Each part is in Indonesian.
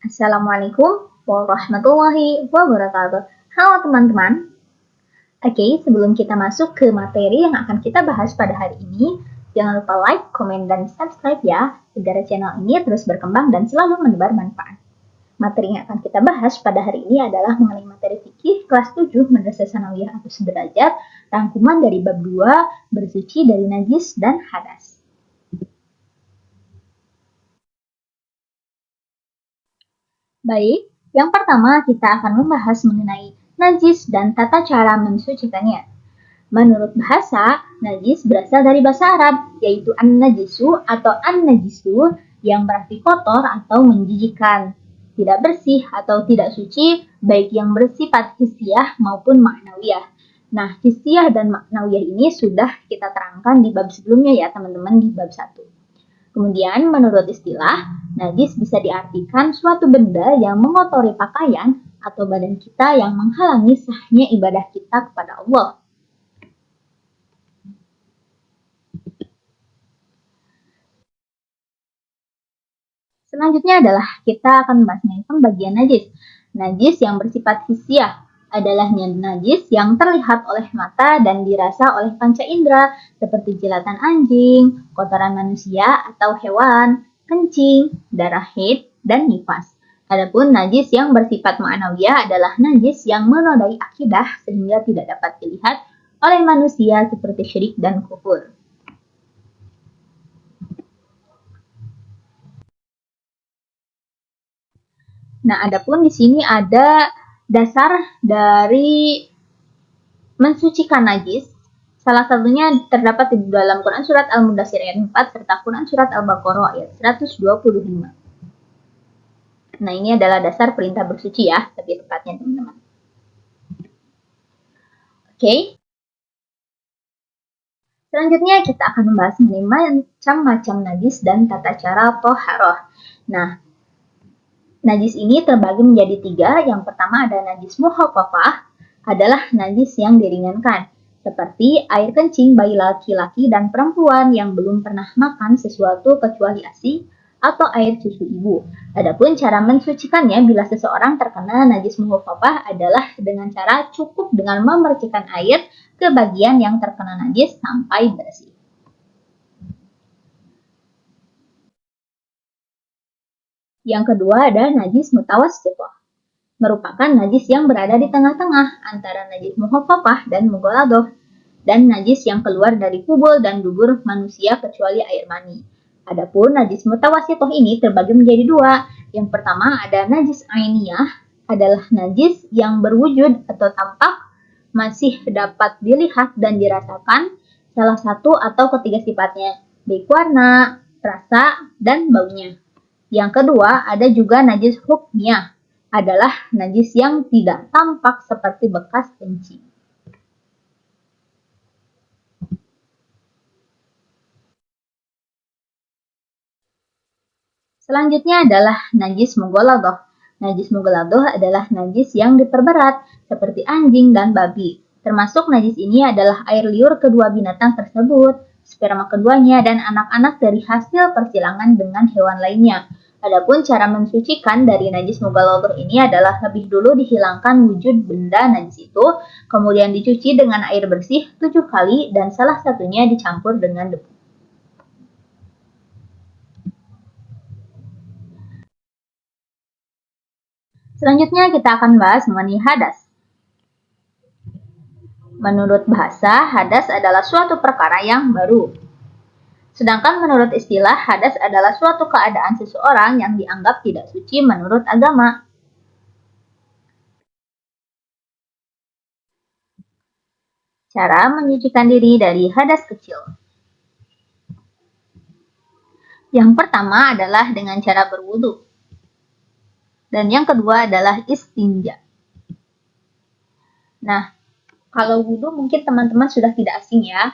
Assalamualaikum warahmatullahi wabarakatuh. Halo teman-teman. Oke, sebelum kita masuk ke materi yang akan kita bahas pada hari ini, jangan lupa like, komen, dan subscribe ya, agar channel ini terus berkembang dan selalu menebar manfaat. Materi yang akan kita bahas pada hari ini adalah mengenai materi fikih kelas 7 Madrasah Sanawiyah atau Sederajat, rangkuman dari bab 2, bersuci dari najis dan hadas. Baik, yang pertama kita akan membahas mengenai najis dan tata cara mensucikannya. Menurut bahasa, najis berasal dari bahasa Arab, yaitu an-najisu atau an-najisu yang berarti kotor atau menjijikkan, tidak bersih atau tidak suci, baik yang bersifat hissiyah maupun ma'nawiyah. Nah, hissiyah dan ma'nawiyah ini sudah kita terangkan di bab sebelumnya ya teman-teman, di bab 1. Kemudian, menurut istilah, najis bisa diartikan suatu benda yang mengotori pakaian atau badan kita yang menghalangi sahnya ibadah kita kepada Allah. Selanjutnya adalah kita akan membahas mengenai pembagian najis. Najis yang bersifat hissiyah adalah najis yang terlihat oleh mata dan dirasa oleh panca indera seperti jilatan anjing, kotoran manusia atau hewan, kencing, darah haid, dan nifas. Adapun najis yang bersifat ma'nawiyah adalah najis yang menodai akidah sehingga tidak dapat dilihat oleh manusia seperti syirik dan kufur. Nah, adapun di sini ada dasar dari mensucikan najis. Salah satunya terdapat di dalam Quran Surat Al-Mudaththir ayat 4 serta Quran Surat Al-Baqarah ayat 125. Nah, ini adalah dasar perintah bersuci ya, lebih tepatnya teman-teman. Oke. Selanjutnya kita akan membahas mengenai macam-macam najis dan tata cara toharoh. Nah, najis ini terbagi menjadi 3. Yang pertama ada najis muhaffafah, adalah najis yang diringankan, seperti air kencing bayi laki-laki dan perempuan yang belum pernah makan sesuatu kecuali ASI atau air susu ibu. Adapun cara mensucikannya bila seseorang terkena najis muhaffafah adalah dengan cara cukup dengan memercikan air ke bagian yang terkena najis sampai bersih. Yang kedua ada najis mutawassithah, merupakan najis yang berada di tengah-tengah antara najis muhaffafah dan mughaladah, dan najis yang keluar dari kubul dan dubur manusia kecuali air mani. Adapun najis mutawassithah ini terbagi menjadi 2. Yang pertama ada najis ainiyah, adalah najis yang berwujud atau tampak, masih dapat dilihat dan dirasakan salah satu atau ketiga sifatnya, baik warna, rasa, dan baunya. Yang kedua ada juga najis hukmiyah, adalah najis yang tidak tampak seperti bekas kencing. Selanjutnya adalah najis mughaladah. Najis mughaladah adalah najis yang diperberat, seperti anjing dan babi. Termasuk najis ini adalah air liur kedua binatang tersebut, sperma keduanya, dan anak-anak dari hasil persilangan dengan hewan lainnya. Adapun cara mensucikan dari najis mughaladah ini adalah lebih dulu dihilangkan wujud benda najis itu, kemudian dicuci dengan air bersih 7 kali dan salah satunya dicampur dengan debu. Selanjutnya kita akan bahas mengenai hadas. Menurut bahasa, hadas adalah suatu perkara yang baru. Sedangkan menurut istilah, hadas adalah suatu keadaan seseorang yang dianggap tidak suci menurut agama. Cara menyucikan diri dari hadas kecil. Yang pertama adalah dengan cara berwudu. Dan yang kedua adalah istinja. Nah, kalau wudu mungkin teman-teman sudah tidak asing ya.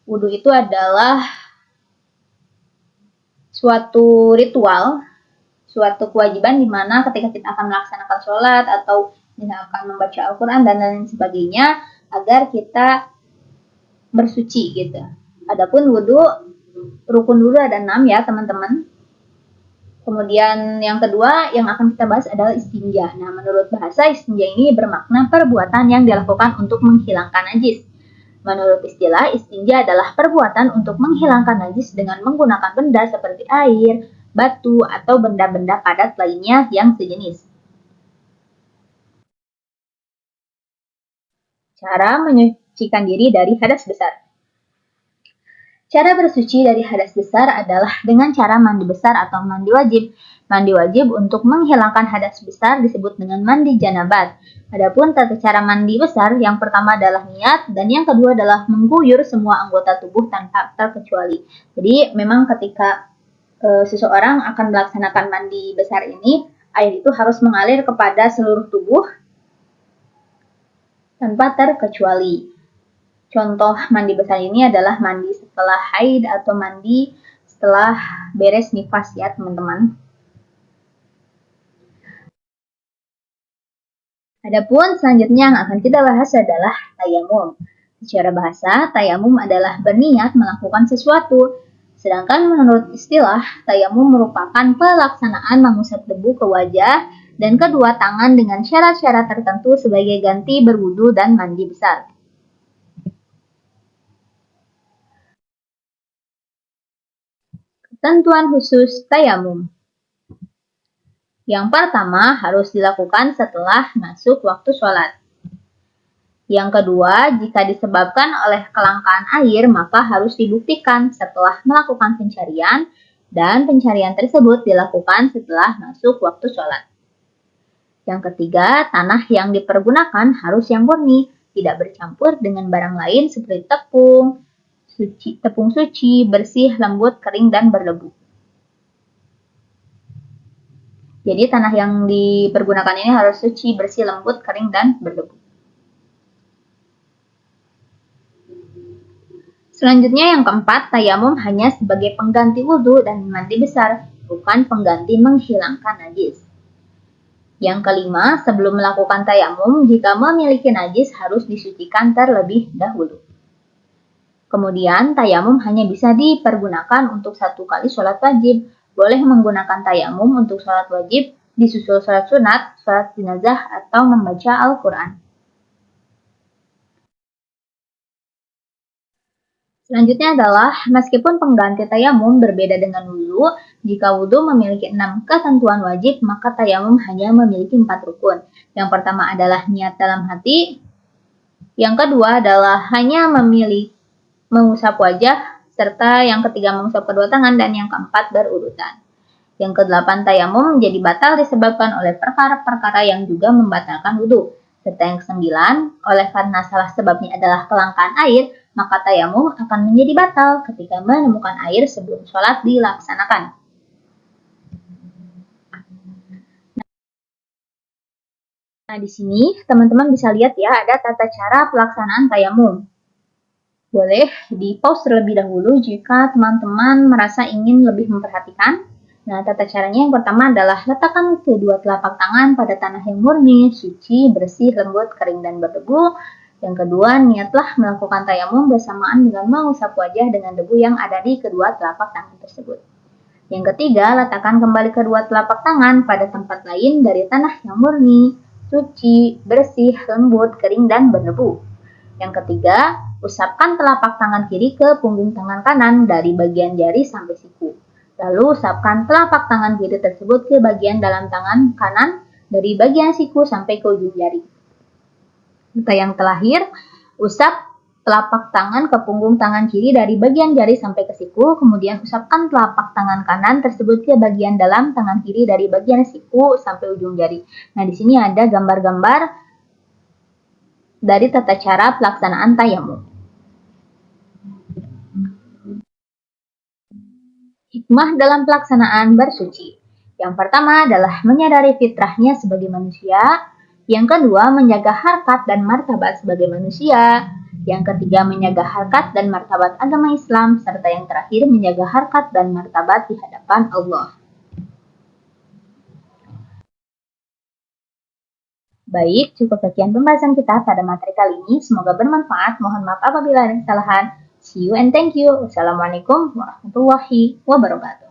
Wudu itu adalah suatu ritual, suatu kewajiban di mana ketika kita akan melaksanakan sholat atau misalkan membaca Al-Quran dan lain sebagainya agar kita bersuci gitu. Adapun wudu, rukun wudu ada 6 ya teman-teman. Kemudian yang kedua yang akan kita bahas adalah istinja. Nah, menurut bahasa, istinja ini bermakna perbuatan yang dilakukan untuk menghilangkan najis. Menurut istilah, istinja adalah perbuatan untuk menghilangkan najis dengan menggunakan benda seperti air, batu, atau benda-benda padat lainnya yang sejenis. Cara menyucikan diri dari hadas besar. Cara bersuci dari hadas besar adalah dengan cara mandi besar atau mandi wajib. Mandi wajib untuk menghilangkan hadas besar disebut dengan mandi janabat. Adapun tata cara mandi besar, yang pertama adalah niat dan yang kedua adalah mengguyur semua anggota tubuh tanpa terkecuali. Jadi memang ketika seseorang akan melaksanakan mandi besar ini, air itu harus mengalir kepada seluruh tubuh tanpa terkecuali. Contoh mandi besar ini adalah mandi setelah haid atau mandi setelah beres nifas ya teman-teman. Adapun selanjutnya yang akan kita bahas adalah tayamum. Secara bahasa, tayamum adalah berniat melakukan sesuatu. Sedangkan menurut istilah, tayamum merupakan pelaksanaan mengusap debu ke wajah dan kedua tangan dengan syarat-syarat tertentu sebagai ganti berwudu dan mandi besar. Ketentuan khusus tayamum. Yang pertama harus dilakukan setelah masuk waktu sholat. Yang kedua, jika disebabkan oleh kelangkaan air, maka harus dibuktikan setelah melakukan pencarian dan pencarian tersebut dilakukan setelah masuk waktu sholat. Yang ketiga, tanah yang dipergunakan harus yang murni, tidak bercampur dengan barang lain seperti tepung suci, bersih, lembut, kering, dan berdebu. Jadi tanah yang dipergunakan ini harus suci, bersih, lembut, kering, dan berdebu. Selanjutnya yang keempat, tayamum hanya sebagai pengganti wudhu dan mandi besar, bukan pengganti menghilangkan najis. Yang kelima, sebelum melakukan tayamum, jika memiliki najis harus disucikan terlebih dahulu. Kemudian, tayamum hanya bisa dipergunakan untuk satu kali sholat wajib. Boleh menggunakan tayamum untuk sholat wajib, disusul sholat sunat, sholat jenazah, atau membaca Al-Quran. Selanjutnya adalah, meskipun pengganti tayamum berbeda dengan wudhu, jika wudhu memiliki 6 ketentuan wajib, maka tayamum hanya memiliki 4 rukun. Yang pertama adalah niat dalam hati, yang kedua adalah hanya mengusap wajah, serta yang ketiga mengusap kedua tangan, dan yang keempat berurutan. Yang kedelapan, tayamum menjadi batal disebabkan oleh perkara-perkara yang juga membatalkan wudhu. Serta yang kesembilan, oleh karena salah sebabnya adalah kelangkaan air, maka tayamum akan menjadi batal ketika menemukan air sebelum sholat dilaksanakan. Nah, di sini teman-teman bisa lihat ya, ada tata cara pelaksanaan tayamum. Boleh di-pause terlebih dahulu jika teman-teman merasa ingin lebih memperhatikan. Nah, tata caranya yang pertama adalah letakkan kedua telapak tangan pada tanah yang murni, suci, bersih, lembut, kering, dan berdebu. Yang kedua, niatlah melakukan tayamum bersamaan dengan mengusap wajah dengan debu yang ada di kedua telapak tangan tersebut. Yang ketiga, letakkan kembali kedua telapak tangan pada tempat lain dari tanah yang murni, suci, bersih, lembut, kering, dan berdebu. Yang ketiga, usapkan telapak tangan kiri ke punggung tangan kanan dari bagian jari sampai siku. Lalu usapkan telapak tangan kiri tersebut ke bagian dalam tangan kanan dari bagian siku sampai ke ujung jari. Serta yang terakhir, usap telapak tangan ke punggung tangan kiri dari bagian jari sampai ke siku, kemudian usapkan telapak tangan kanan tersebut ke bagian dalam tangan kiri dari bagian siku sampai ujung jari. Nah, di sini ada gambar-gambar dari tata cara pelaksanaan tayamum. Hikmah dalam pelaksanaan bersuci. Yang pertama adalah menyadari fitrahnya sebagai manusia. Yang kedua, menjaga harkat dan martabat sebagai manusia. Yang ketiga, menjaga harkat dan martabat agama Islam. Serta yang terakhir, menjaga harkat dan martabat di hadapan Allah. Baik, cukup sekian pembahasan kita pada materi kali ini. Semoga bermanfaat. Mohon maaf apabila ada kesalahan. See you and thank you. Wassalamualaikum warahmatullahi wabarakatuh.